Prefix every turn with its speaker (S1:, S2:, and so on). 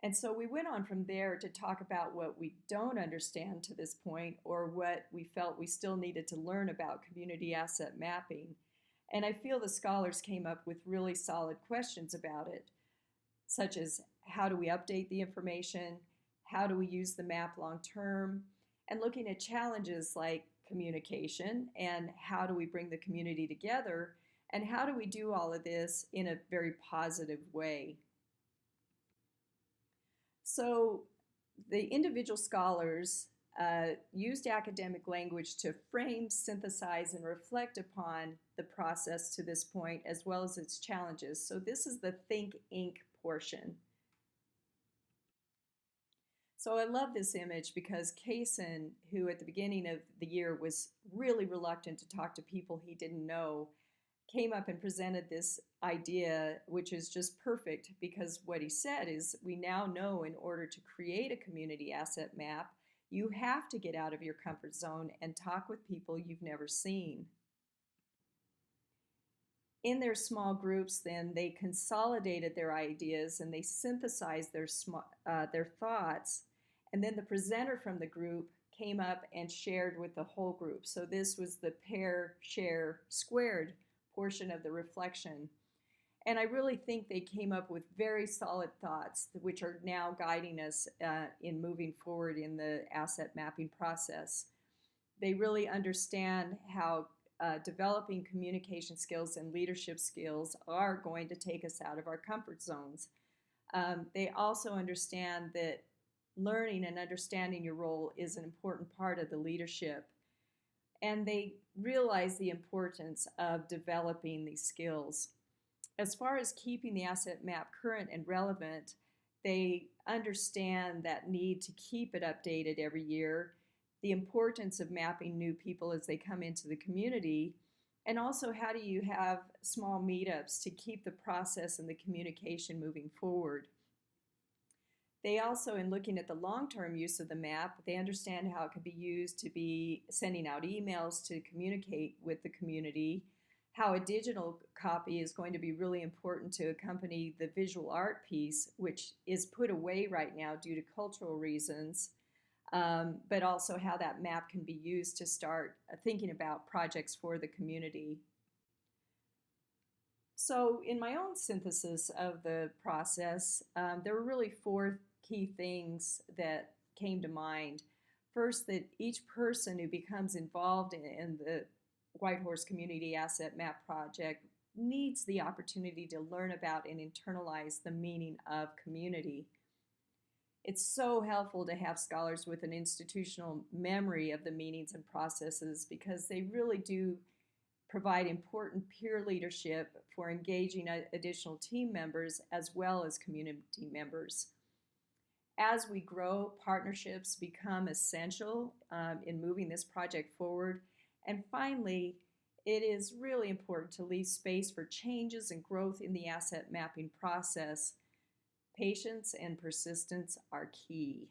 S1: And so we went on from there to talk about what we don't understand to this point or what we felt we still needed to learn about community asset mapping. And I feel the scholars came up with really solid questions about it, such as how do we update the information, how do we use the map long term, and looking at challenges like communication and how do we bring the community together, and how do we do all of this in a very positive way. So the individual scholars used academic language to frame, synthesize, and reflect upon the process to this point, as well as its challenges. So this is the Think Inc. portion. So I love this image because Kaysen, who at the beginning of the year was really reluctant to talk to people he didn't know, came up and presented this idea, which is just perfect because what he said is we now know in order to create a community asset map, you have to get out of your comfort zone and talk with people you've never seen. In their small groups, then they consolidated their ideas and they synthesized their thoughts, and then the presenter from the group came up and shared with the whole group. So this was the pair, share, squared portion of the reflection. And I really think they came up with very solid thoughts, which are now guiding us in moving forward in the asset mapping process. They really understand how developing communication skills and leadership skills are going to take us out of our comfort zones. They also understand that learning and understanding your role is an important part of the leadership. And they realize the importance of developing these skills. As far as keeping the asset map current and relevant, they understand that need to keep it updated every year, the importance of mapping new people as they come into the community, and also how do you have small meetups to keep the process and the communication moving forward. They also, in looking at the long-term use of the map, they understand how it can be used to be sending out emails to communicate with the community, how a digital copy is going to be really important to accompany the visual art piece, which is put away right now due to cultural reasons, but also how that map can be used to start thinking about projects for the community. So in my own synthesis of the process, there were really four key things that came to mind. First, that each person who becomes involved in the Whitehorse Community Asset Map Project needs the opportunity to learn about and internalize the meaning of community. It's so helpful to have scholars with an institutional memory of the meanings and processes because they really do provide important peer leadership for engaging additional team members as well as community members. As we grow, partnerships become essential in moving this project forward. And finally, it is really important to leave space for changes and growth in the asset mapping process. Patience and persistence are key.